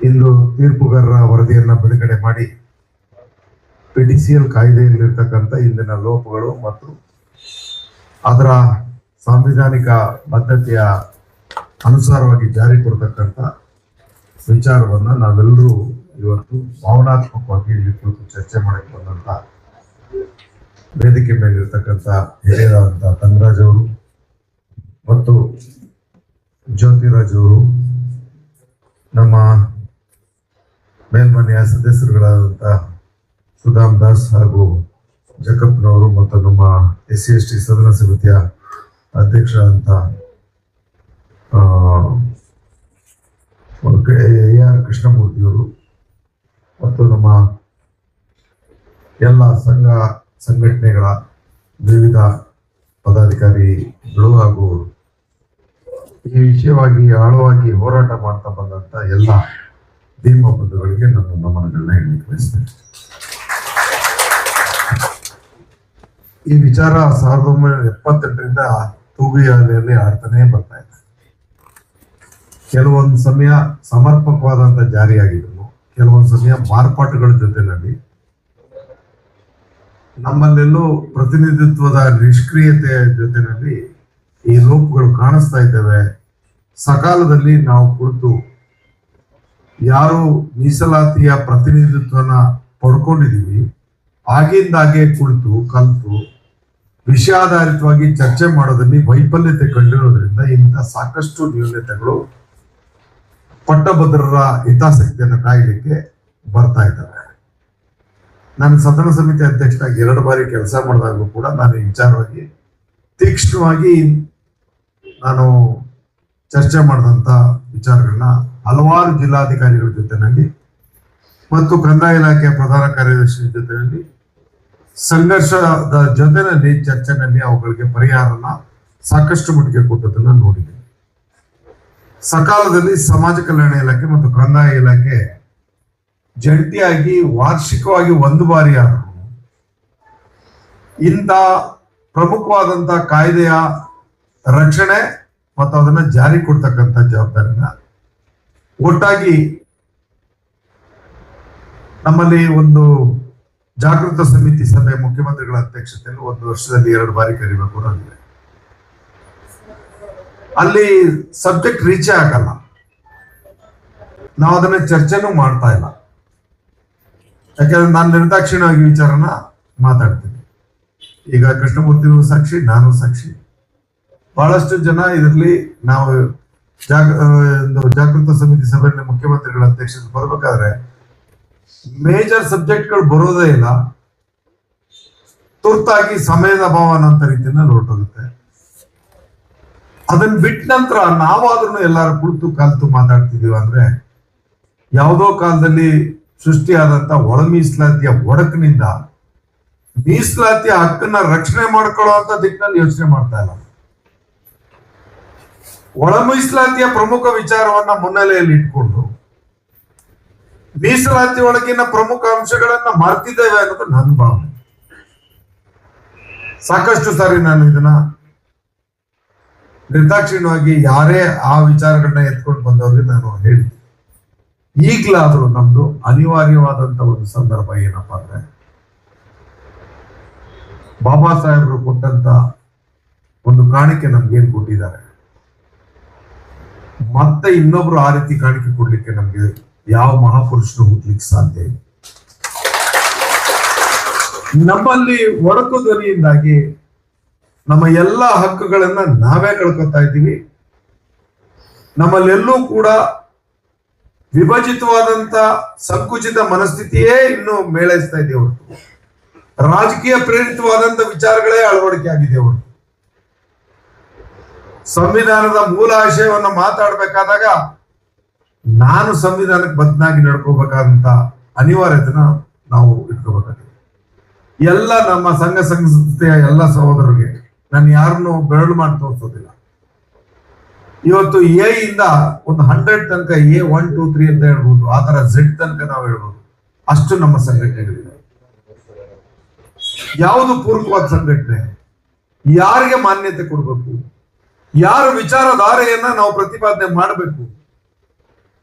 ಇಂದು ತೀರ್ಪುಗಾರರ ವರದಿಯನ್ನ ಬಿಡುಗಡೆ ಮಾಡಿ PDCL ಕಾಯ್ದೆಯಲ್ಲಿರ್ತಕ್ಕಂಥ ಇಂದಿನ ಲೋಪಗಳು ಮತ್ತು ಅದರ ಸಾಂವಿಧಾನಿಕ ಬದ್ಧತೆಯ ಅನುಸಾರವಾಗಿ ಜಾರಿ ಕೊಡ್ತಕ್ಕಂಥ ವಿಚಾರವನ್ನ ನಾವೆಲ್ಲರೂ ಇವತ್ತು ಭಾವನಾತ್ಮಕವಾಗಿ ಇಲ್ಲಿ ಕುರಿತು ಚರ್ಚೆ ಮಾಡಕ್ಕೆ ಬಂದಂತ ವೇದಿಕೆ ಮೇಲಿರ್ತಕ್ಕಂಥ ಹಿರಿಯರಾದಂಥ ತಂಗರಾಜ್ ಅವರು ಮತ್ತು ಜ್ಯೋತಿರಾಜ್ ಅವರು, ನಮ್ಮ ಮೇಲ್ಮನೆಯ ಸದಸ್ಯರುಗಳಾದಂಥ ಸುಧಾಮ್ ದಾಸ್ ಹಾಗೂ ಜಕಪ್ನವರು ಮತ್ತು ನಮ್ಮ SC/ST ಸದನ ಸಮಿತಿಯ ಅಧ್ಯಕ್ಷರಾದಂಥ AR ಕೃಷ್ಣಮೂರ್ತಿಯವರು ಮತ್ತು ನಮ್ಮ ಎಲ್ಲ ಸಂಘಟನೆಗಳ ವಿವಿಧ ಪದಾಧಿಕಾರಿಗಳು ಹಾಗೂ ಈ ವಿಷಯವಾಗಿ ಆಳವಾಗಿ ಹೋರಾಟ ಮಾಡ್ತಾ ಬಂದಂತ ಎಲ್ಲ ಭೀಮ ಬಂಧುಗಳಿಗೆ ನಾನು ನಮನಗಳನ್ನ ಹೇಳಲಿಕ್ಕೆ ಬಯಸ್ತೇನೆ. ಈ ವಿಚಾರ 1978ರಿಂದ ತೂಗುಯಾಲೆಯಲ್ಲಿ ಆಡ್ತಾನೆ ಬರ್ತಾ ಇದೆ. ಕೆಲವೊಂದು ಸಮಯ ಸಮರ್ಪಕವಾದಂತ ಜಾರಿಯಾಗಿದ್ದವು, ಕೆಲವೊಂದು ಸಮಯ ಮಾರ್ಪಾಟುಗಳ ಜೊತೆಯಲ್ಲಿ ನಮ್ಮಲ್ಲೆಲ್ಲೂ ಪ್ರತಿನಿಧಿತ್ವದ ನಿಷ್ಕ್ರಿಯತೆಯ ಜೊತೆಯಲ್ಲಿ ಈ ಲೋಪಗಳು ಕಾಣಿಸ್ತಾ ಇದ್ದೇವೆ. ಸಕಾಲದಲ್ಲಿ ನಾವು ಕುರಿತು ಯಾರು ಮೀಸಲಾತಿಯ ಪ್ರತಿನಿಧಿತ್ವನ ಪಡ್ಕೊಂಡಿದೀವಿ ಆಗಿಂದಾಗೆ ಕುಳಿತು ಕಲಿತು ವಿಷಯಾಧಾರಿತವಾಗಿ ಚರ್ಚೆ ಮಾಡೋದಲ್ಲಿ ವೈಫಲ್ಯತೆ ಕಂಡಿರೋದ್ರಿಂದ ಇಂಥ ಸಾಕಷ್ಟು ನ್ಯೂನತೆಗಳು ಪಟ್ಟಭದ್ರರ ಹಿತಾಸಕ್ತಿಯನ್ನು ಕಾಯಲಿಕ್ಕೆ ಬರ್ತಾ ಇದ್ದಾವೆ. ನಾನು ಸದನ ಸಮಿತಿ ಅಧ್ಯಕ್ಷರಾಗಿ 2 ಬಾರಿ ಕೆಲಸ ಮಾಡಿದಾಗಲೂ ಕೂಡ ನಾನು ಈ ವಿಚಾರವಾಗಿ ತೀಕ್ಷ್ಣವಾಗಿ ನಾನು ಚರ್ಚೆ ಮಾಡಿದಂತ ವಿಚಾರಗಳನ್ನ ಹಲವಾರು ಜಿಲ್ಲಾಧಿಕಾರಿಗಳ ಜೊತೆನಲ್ಲಿ ಮತ್ತು ಕಂದಾಯ ಇಲಾಖೆಯ ಪ್ರಧಾನ ಕಾರ್ಯದರ್ಶಿ ಜೊತೆಯಲ್ಲಿ ಸಂಘರ್ಷದ ಜೊತೆನಲ್ಲಿ ಚರ್ಚೆನಲ್ಲಿ ಅವುಗಳಿಗೆ ಪರಿಹಾರನ ಸಾಕಷ್ಟು ಮಟ್ಟಿಗೆ ಕೊಟ್ಟದನ್ನ ನೋಡಿದೆ. ಸಕಾಲದಲ್ಲಿ ಸಮಾಜ ಕಲ್ಯಾಣ ಇಲಾಖೆ ಮತ್ತು ಕಂದಾಯ ಇಲಾಖೆ ಜಂಟಿಯಾಗಿ ವಾರ್ಷಿಕವಾಗಿ 1 ಬಾರಿ ಆದರೂ ಇಂಥ ಪ್ರಮುಖವಾದಂತ ಕಾಯ್ದೆಯ ರಕ್ಷಣೆ ಮತ್ತು ಅದನ್ನ ಜಾರಿ ಕೊಡ್ತಕ್ಕಂಥ ಜವಾಬ್ದಾರಿನ ಒಟ್ಟಾಗಿ ನಮ್ಮಲ್ಲಿ ಒಂದು ಜಾಗೃತ ಸಮಿತಿ ಸಭೆ ಮುಖ್ಯಮಂತ್ರಿಗಳ ಅಧ್ಯಕ್ಷತೆಯಲ್ಲಿ 1 ವರ್ಷದಲ್ಲಿ 2 ಬಾರಿ ಕರಿಬೇಕು ಅನ್ನೋದಿದೆ. ಅಲ್ಲಿ ಸಬ್ಜೆಕ್ಟ್ ರೀಚೇ ಆಗಲ್ಲ, ನಾವು ಅದನ್ನ ಚರ್ಚೆನೂ ಮಾಡ್ತಾ ಇಲ್ಲ. ಯಾಕಂದ್ರೆ ನಾನು ನಿರ್ದಾಕ್ಷಿಣ್ಯವಾಗಿ ವಿಚಾರನ ಮಾತಾಡ್ತೀನಿ. ಈಗ ಕೃಷ್ಣಮೂರ್ತಿಯವರು ಸಾಕ್ಷಿ, ನಾನು ಸಾಕ್ಷಿ. ಬಹಳಷ್ಟು ಜನ ಇದರಲ್ಲಿ ನಾವು ಜಾಗೃತ ಸಮಿತಿ ಸಭೆಯಲ್ಲಿ ಮುಖ್ಯಮಂತ್ರಿಗಳ ಅಧ್ಯಕ್ಷತೆ ಬರ್ಬೇಕಾದ್ರೆ ಮೇಜರ್ ಸಬ್ಜೆಕ್ಟ್ಗಳು ಬರೋದೇ ಇಲ್ಲ. ತುರ್ತಾಗಿ ಸಮಯದ ಅಭಾವ ಅನ್ನೋ ರೀತಿಯಲ್ಲಿ ಹೊರಟೋಗುತ್ತೆ. ಅದನ್ನ ಬಿಟ್ಟ ನಂತರ ನಾವಾದ್ರೂ ಎಲ್ಲಾರು ಕುಳಿತು ಕಲಿತು ಮಾತಾಡ್ತಿದೀವಿ ಅಂದ್ರೆ ಯಾವುದೋ ಕಾಲದಲ್ಲಿ ಸೃಷ್ಟಿಯಾದಂತ ಒಳ ಮೀಸಲಾತಿಯ ಒಡಕಿನಿಂದ ಮೀಸಲಾತಿಯ ಹಕ್ಕನ್ನ ರಕ್ಷಣೆ ಮಾಡ್ಕೊಳ್ಳುವಂತ ದಿಕ್ಕಿನಲ್ಲಿ ಯೋಚನೆ ಮಾಡ್ತಾ ಇಲ್ಲ. ಒಳ ಮೀಸಲಾತಿಯ ಪ್ರಮುಖ ವಿಚಾರವನ್ನ ಮುನ್ನೆಲೆಯಲ್ಲಿ ಇಟ್ಕೊಂಡು ಮೀಸಲಾತಿ ಒಳಗಿನ ಪ್ರಮುಖ ಅಂಶಗಳನ್ನ ಮರ್ತಿದ್ದೇವೆ ಅನ್ನೋದು ನನ್ನ ಭಾವನೆ. ಸಾಕಷ್ಟು ಸಾರಿ ನಾನು ಇದನ್ನ ನಿರ್ದಾಕ್ಷಿಣ್ಯವಾಗಿ ಯಾರೇ ಆ ವಿಚಾರಗಳನ್ನ ಎತ್ಕೊಂಡು ಬಂದವ್ರಿಗೆ ನಾನು ಹೇಳಿದ್ದೆ. ಈಗ್ಲಾದ್ರೂ ನಮ್ದು ಅನಿವಾರ್ಯವಾದಂತ ಒಂದು ಸಂದರ್ಭ ಏನಪ್ಪಾ ಅಂದ್ರೆ, ಬಾಬಾ ಸಾಹೇಬರು ಕೊಟ್ಟಂತ ಒಂದು ಕಾಣಿಕೆ ನಮ್ಗೇನ್ ಕೊಟ್ಟಿದ್ದಾರೆ, ಮತ್ತೆ ಇನ್ನೊಬ್ರು ಆ ರೀತಿ ಕಾಣಿಕೆ ಕೊಡ್ಲಿಕ್ಕೆ ನಮ್ಗೆ ಯಾವ ಮಹಾಪುರುಷರು ಹುಟ್ಲಿಕ್ಕೆ ಸಾಧ್ಯ ಇಲ್ಲ. ನಮ್ಮಲ್ಲಿ ಒಡಕು ಧ್ವನಿಯಿಂದಾಗಿ ನಮ್ಮ ಎಲ್ಲ ಹಕ್ಕುಗಳನ್ನ ನಾವೇ ಕಳ್ಕೊತಾ ಇದ್ದೀವಿ. ನಮ್ಮಲ್ಲೆಲ್ಲೂ ಕೂಡ ವಿಭಜಿತವಾದಂತ ಸಂಕುಚಿತ ಮನಸ್ಥಿತಿಯೇ ಇನ್ನು ಮೇಳೈಸ್ತಾ ಇದೆ ಹೊರತು ರಾಜಕೀಯ ಪ್ರೇರಿತವಾದಂತ ವಿಚಾರಗಳೇ ಅಳವಡಿಕೆ ಆಗಿದೆ ಹೊರತು ಸಂವಿಧಾನದ ಮೂಲ ಆಶಯವನ್ನ ಮಾತಾಡ್ಬೇಕಾದಾಗ ನಾನು ಸಂವಿಧಾನಕ್ಕೆ ಬದ್ಧನಾಗಿ ನಡ್ಕೋಬೇಕಾದಂತ ಅನಿವಾರ್ಯತೆನ ನಾವು ಇಟ್ಕೋಬೇಕಾಗಿದೆ. ಎಲ್ಲ ನಮ್ಮ ಸಂಘ ಸಂಸ್ಥೆಯ ಎಲ್ಲ ಸಹೋದರರಿಗೆ ನಾನು ಯಾರನ್ನು ಬೆರಳು ಮಾಡಿ ತೋರಿಸೋದಿಲ್ಲ. ಇವತ್ತು A ಇಂದ ಒಂದು 100 ತನಕ A 1 2 3 ಅಂತ ಹೇಳ್ಬೋದು, ಆ ತರ Z ತನಕ ನಾವು ಹೇಳ್ಬೋದು. ಅಷ್ಟು ನಮ್ಮ ಸಂಘಟನೆಗಳಿದೆ. ಯಾವುದು ಪೂರ್ವಕವಾದ ಸಂಘಟನೆ, ಯಾರಿಗೆ ಮಾನ್ಯತೆ ಕೊಡಬೇಕು, ಯಾರ ವಿಚಾರಧಾರೆಯನ್ನ ನಾವು ಪ್ರತಿಪಾದನೆ ಮಾಡಬೇಕು,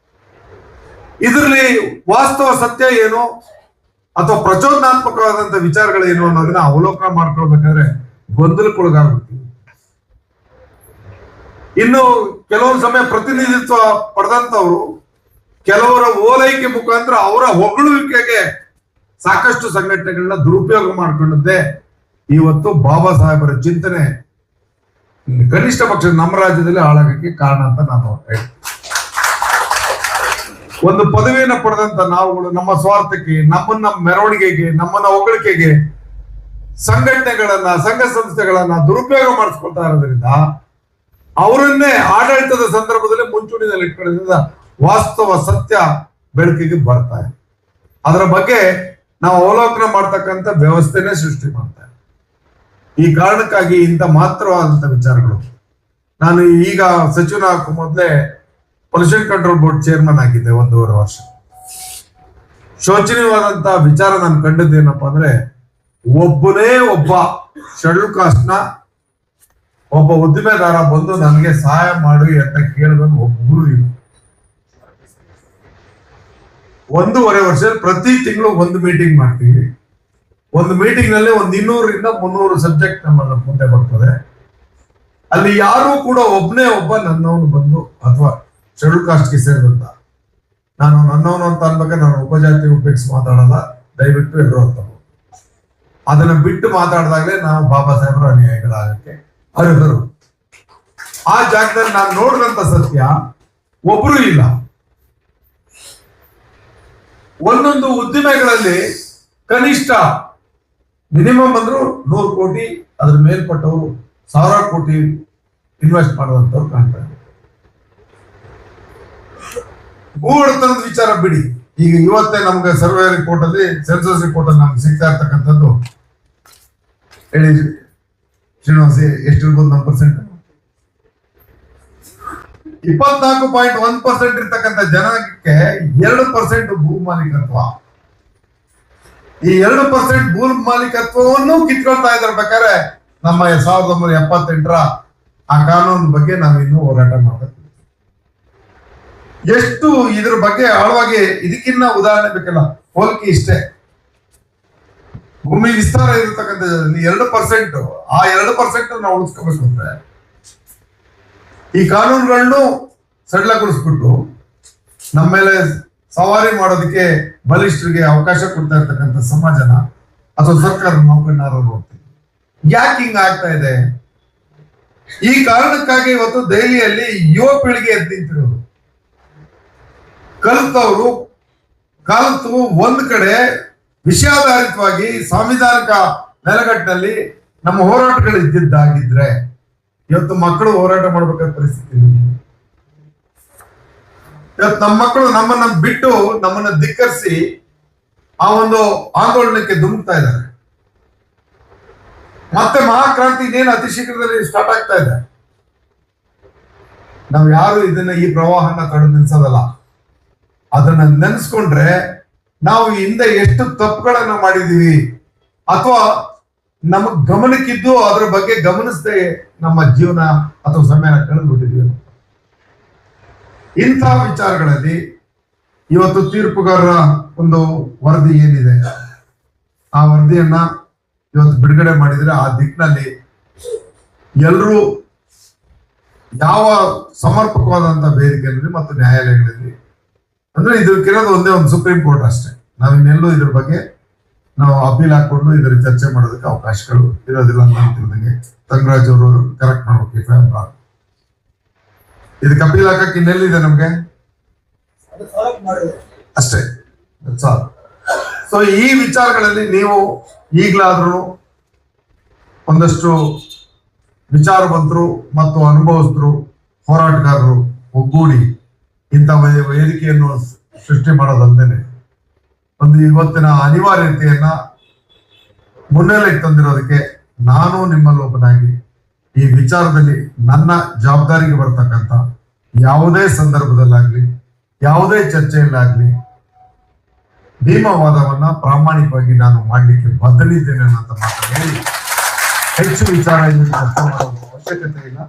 ಇದರಲ್ಲಿ ವಾಸ್ತವ ಸತ್ಯ ಏನು ಅಥವಾ ಪ್ರಚೋದನಾತ್ಮಕವಾದಂತ ವಿಚಾರಗಳೇನು ಅನ್ನೋದನ್ನ ಅವಲೋಕನ ಮಾಡ್ಕೊಳ್ಬೇಕಾದ್ರೆ ಗೊಂದಲಕ್ಕೊಳಗಾಗ್ಬಿಡ್ತೀವಿ. ಇನ್ನು ಕೆಲವೊಂದು ಸಮಯ ಪ್ರತಿನಿಧಿತ್ವ ಪಡೆದಂತವ್ರು ಕೆಲವರ ಓಲೈಕೆ ಮುಖಾಂತರ ಅವರ ಹೊಗಳುವಿಕೆಗೆ ಸಾಕಷ್ಟು ಸಂಘಟನೆಗಳನ್ನ ದುರುಪಯೋಗ ಮಾಡ್ಕೊಂಡದ್ದೇ ಇವತ್ತು ಬಾಬಾ ಸಾಹೇಬರ ಚಿಂತನೆ ಕನಿಷ್ಠ ಪಕ್ಷ ನಮ್ಮ ರಾಜ್ಯದಲ್ಲಿ ಹಾಳಾಗಕ್ಕೆ ಕಾರಣ ಅಂತ ನಾನು ಹೇಳ್ತೀನಿ. ಒಂದು ಪದವಿಯನ್ನು ಪಡೆದಂತ ನಾವುಗಳು ನಮ್ಮ ಸ್ವಾರ್ಥಕ್ಕೆ, ನಮ್ಮನ್ನ ಮೆರವಣಿಗೆಗೆ, ನಮ್ಮನ್ನ ಹೊಗಳಿಕೆಗೆ ಸಂಘಟನೆಗಳನ್ನ, ಸಂಘ ಸಂಸ್ಥೆಗಳನ್ನ ದುರುಪಯೋಗ ಮಾಡಿಸ್ಕೊಳ್ತಾ ಇರೋದ್ರಿಂದ ಅವರನ್ನೇ ಆಡಳಿತದ ಸಂದರ್ಭದಲ್ಲಿ ಮುಂಚೂಣಿನಲ್ಲಿ ಇಟ್ಕೊಳ್ಳೋದ್ರಿಂದ ವಾಸ್ತವ ಸತ್ಯ ಬೆಳಕಿಗೆ ಬರ್ತಾ ಇದೆ. ಅದರ ಬಗ್ಗೆ ನಾವು ಅವಲೋಕನ ಮಾಡ್ತಕ್ಕಂಥ ವ್ಯವಸ್ಥೆನೇ ಸೃಷ್ಟಿ ಮಾಡ್ತಾ ಇದೆ. ಈ ಕಾರಣಕ್ಕಾಗಿ ಇಂಥ ಮಾತ್ರವಾದಂತ ವಿಚಾರಗಳು. ನಾನು ಈಗ ಸಚಿವನ ಹಾಕೋ ಮೊದಲೇ ಪೊಲ್ಯೂಷನ್ ಕಂಟ್ರೋಲ್ ಬೋರ್ಡ್ ಚೇರ್ಮನ್ ಆಗಿದ್ದೆ 1.5 ವರ್ಷ. ಶೋಚನೀಯವಾದಂತ ವಿಚಾರ ನಾನು ಕಂಡದ್ದೇನಪ್ಪಾ ಅಂದ್ರೆ, ಒಬ್ಬನೇ ಒಬ್ಬ ಶೆಡ್ಯೂಲ್ ಕಾಸ್ಟ್ ನ ಒಬ್ಬ ಉದ್ದಿಮೆದಾರ ಬಂದು ನನಗೆ ಸಹಾಯ ಮಾಡಿ ಅಂತ ಕೇಳಿದನು ಒಬ್ಬರು ಇಲ್ಲ. 1.5 ವರ್ಷದಲ್ಲಿ ಪ್ರತಿ ತಿಂಗಳು ಒಂದು ಮೀಟಿಂಗ್ ಮಾಡ್ತೀವಿ. ಒಂದು ಮೀಟಿಂಗ್ ನಲ್ಲಿ 200 ರಿಂದ 300 ಸಬ್ಜೆಕ್ಟ್ ನಮ್ಮ ಮುಂದೆ ಬರ್ತದೆ. ಅಲ್ಲಿ ಯಾರು ಕೂಡ ಒಬ್ಬನೇ ಒಬ್ಬ ನನ್ನವನು ಬಂದು ಅಥವಾ ಶೆಡ್ಯೂಲ್ ಕಾಸ್ಟ್ಗೆ ಸೇರಿದಂತ, ನಾನು ನನ್ನವನು ಅಂತ ಅನ್ಬೇಕಾದ್ರೆ ನಾನು ಉಪಜಾತಿ ಉಪೇಕ್ಷಿಸಿ ಮಾತಾಡಲ್ಲ, ದಯವಿಟ್ಟು ಎಲ್ಲರೂ ಅಂತ ಅದನ್ನ ಬಿಟ್ಟು ಮಾತಾಡಿದಾಗಲೇ ನಾವು ಬಾಬಾ ಸಾಹೇಬರ ಅನುಯಾಯಿಗಳಾಗಕ್ಕೆ ಅರ್ಹರು. ಆ ಜಾಗದಲ್ಲಿ ನಾನು ನೋಡಿದಂತ ಸತ್ಯ ಒಬ್ರು ಇಲ್ಲ. ಒಂದೊಂದು ಉದ್ದಿಮೆಗಳಲ್ಲಿ ಕನಿಷ್ಠ ಮಿನಿಮಮ್ ಅಂದ್ರು 100 ಕೋಟಿ, ಅದ್ರ ಮೇಲ್ಪಟ್ಟವರು 1000 ಕೋಟಿ ಇನ್ವೆಸ್ಟ್ ಮಾಡುವಂತವ್ರು ಕಾಣ್ತಾರೆ. ಭೂ ಒಡೆತನದ ವಿಚಾರ ಬಿಡಿ, ಈಗ ಇವತ್ತೇ ನಮ್ಗೆ ಸರ್ವೆ ರಿಪೋರ್ಟ್ ಅಲ್ಲಿ, ಸೆನ್ಸಸ್ ರಿಪೋರ್ಟ್ ಅಲ್ಲಿ ನಮ್ಗೆ ಸಿಗ್ತಾ ಇರ್ತಕ್ಕಂಥದ್ದು ಹೇಳಿ ಶ್ರೀನಿವಾಸ, ಎಷ್ಟಿರ್ಬೋದು ನಮ್ಮ ಪರ್ಸೆಂಟ್? 24.1% ಇರ್ತಕ್ಕಂಥ ಜನಕ್ಕೆ 2% ಭೂ ಮಾಲೀಕತ್ವ. ಈ 2% ಭೂ ಮಾಲೀಕತ್ವವನ್ನು ಕಿತ್ಕೊಳ್ತಾ ಇದ್ರ ಬೇಕಾದ್ರೆ ನಮ್ಮ 1978ರ ಆ ಕಾನೂನು ಬಗ್ಗೆ ನಾವಿನ್ನೂ ಹೋರಾಟ ಮಾಡಬೇಕು. ಎಷ್ಟು ಇದ್ರ ಬಗ್ಗೆ ಆಳವಾಗಿ, ಇದಕ್ಕಿನ್ನ ಉದಾಹರಣೆ ಬೇಕಲ್ಲ, ಹೋಲಿಕೆ ಇಷ್ಟೇ. ಭೂಮಿ ವಿಸ್ತಾರ ಇರತಕ್ಕಂಥ 2%, ಆ 2% ನಾವು ಉಳಿಸ್ಕೋಬೇಕು ಅಂದ್ರೆ ಈ ಕಾನೂನುಗಳನ್ನು ಸಡಿಲಗೊಳಿಸ್ಬಿಟ್ಟು ನಮ್ಮ ಮೇಲೆ ಸವಾರಿ ಮಾಡೋದಕ್ಕೆ ಬಲಿಷ್ಠರಿಗೆ ಅವಕಾಶ ಕೊಡ್ತಾ ಇರ್ತಕ್ಕಂಥ ಸಮಾಜನ ಅಥವಾ ಸರ್ಕಾರ ನೌಕರರು ನೋಡ್ತೀವಿ. ಯಾಕೆ ಹಿಂಗ ಆಗ್ತಾ ಇದೆ? ಈ ಕಾರಣಕ್ಕಾಗಿ ಇವತ್ತು ದೆಹಲಿಯಲ್ಲಿ ಯುವ ಪೀಳಿಗೆ ಎದ್ದು ನಿಂತಿರೋದು. ಕಲಿತವರು ಕಲಿತು ಒಂದ್ ಕಡೆ ವಿಷಯಾಧಾರಿತವಾಗಿ ಸಾಂವಿಧಾನಿಕ ನೆಲೆಗಟ್ಟಿನಲ್ಲಿ ನಮ್ಮ ಹೋರಾಟಗಳು ಇದ್ದಿದ್ದಾಗಿದ್ರೆ ಇವತ್ತು ಮಕ್ಕಳು ಹೋರಾಟ ಮಾಡ್ಬೇಕಾದ ಪರಿಸ್ಥಿತಿ. ಇವತ್ತು ನಮ್ಮ ಮಕ್ಕಳು ನಮ್ಮನ್ನ ಬಿಟ್ಟು, ನಮ್ಮನ್ನ ಧಿಕ್ಕರಿಸಿ ಆ ಒಂದು ಆಂದೋಲನಕ್ಕೆ ಧುಮುಕ್ತಾ ಇದ್ದಾರೆ. ಮತ್ತೆ ಮಹಾಕ್ರಾಂತಿ ಇನ್ನೇನು ಅತಿ ಶೀಘ್ರದಲ್ಲಿ ಸ್ಟಾರ್ಟ್ ಆಗ್ತಾ ಇದೆ. ನಾವು ಯಾರು ಇದನ್ನ, ಈ ಪ್ರವಾಹನ ತಡೆದು ನಿಲ್ಸೋದಲ್ಲ. ಅದನ್ನ ನೆನೆಸ್ಕೊಂಡ್ರೆ ನಾವು ಹಿಂದೆ ಎಷ್ಟು ತಪ್ಪುಗಳನ್ನ ಮಾಡಿದೀವಿ ಅಥವಾ ನಮಗ್ ಗಮನಕ್ಕಿದ್ದು ಅದ್ರ ಬಗ್ಗೆ ಗಮನಿಸದೆ ನಮ್ಮ ಜೀವನ ಅಥವಾ ಸಮಯನ ಕಳೆದ್ಬಿಟ್ಟಿದೀವಿ. ಇಂಥ ವಿಚಾರಗಳಲ್ಲಿ ಇವತ್ತು ತೀರ್ಪುಗಾರರ ಒಂದು ವರದಿ ಏನಿದೆ, ಆ ವರದಿಯನ್ನ ಇವತ್ತು ಬಿಡುಗಡೆ ಮಾಡಿದ್ರೆ ಆ ದಿಕ್ಕಿನಲ್ಲಿ ಎಲ್ಲರೂ ಯಾವ ಸಮರ್ಪಕವಾದಂತ ವೇದಿಕೆಯಲ್ಲಿ ಮತ್ತು ನ್ಯಾಯಾಲಯಗಳಲ್ಲಿ, ಅಂದ್ರೆ ಇದಕ್ಕಿರೋದು ಒಂದೇ ಒಂದು ಸುಪ್ರೀಂ ಕೋರ್ಟ್ ಅಷ್ಟೇ. ನಾವಿನ್ನೆಲ್ಲೂ ಇದ್ರ ಬಗ್ಗೆ ನಾವು ಅಪೀಲ್ ಹಾಕೊಂಡು ಇದರ ಚರ್ಚೆ ಮಾಡೋದಕ್ಕೆ ಅವಕಾಶಗಳು ಇರೋದಿಲ್ಲ ಅಂತ ಅಂತಿದ್ದಂಗೆ ತಂಗರಾಜ್ ಅವರು ಕರೆಕ್ಟ್ ಮಾಡ್ಬೇಕು. ಇದಕ್ಕೆ ಅಪೀಲ್ ಹಾಕಕ್ಕೆ ಇನ್ನೆಲ್ಲಿದೆ ನಮ್ಗೆ? ಅಷ್ಟೇ. ಸೊ ಈ ವಿಚಾರಗಳಲ್ಲಿ ನೀವು ಈಗಲಾದ್ರೂ ಒಂದಷ್ಟು ವಿಚಾರವಂತರು ಮತ್ತು ಅನುಭವಸ್ಥರು, ಹೋರಾಟಗಾರರು ಒಗ್ಗೂಡಿ ಇಂಥ ವೇದಿಕೆಯನ್ನು ಸೃಷ್ಟಿ ಮಾಡೋದಲ್ಲದೆ ಒಂದು ಇವತ್ತಿನ ಅನಿವಾರ್ಯತೆಯನ್ನ ಮುನ್ನೆಲೆಗೆ ತಂದಿರೋದಕ್ಕೆ ನಾನು ನಿಮ್ಮಲ್ಲಿ ಒಬ್ಬನಾಗಿ ಈ ವಿಚಾರದಲ್ಲಿ ನನ್ನ ಜವಾಬ್ದಾರಿಗೆ ಬರ್ತಕ್ಕಂಥ ಯಾವುದೇ ಸಂದರ್ಭದಲ್ಲಾಗ್ಲಿ, ಯಾವುದೇ ಚರ್ಚೆಯಲ್ಲಾಗ್ಲಿ ಭೀಮವಾದವನ್ನ ಪ್ರಾಮಾಣಿಕವಾಗಿ ನಾನು ಮಾಡ್ಲಿಕ್ಕೆ ಬದ್ಧನಿದ್ದೇನೆ ಅನ್ನೋ ಮಾತನ್ನು ಹೇಳಿ ಹೆಚ್ಚು ವಿಚಾರ ಚರ್ಚೆ ಮಾಡೋ ಅವಶ್ಯಕತೆ ಇಲ್ಲ.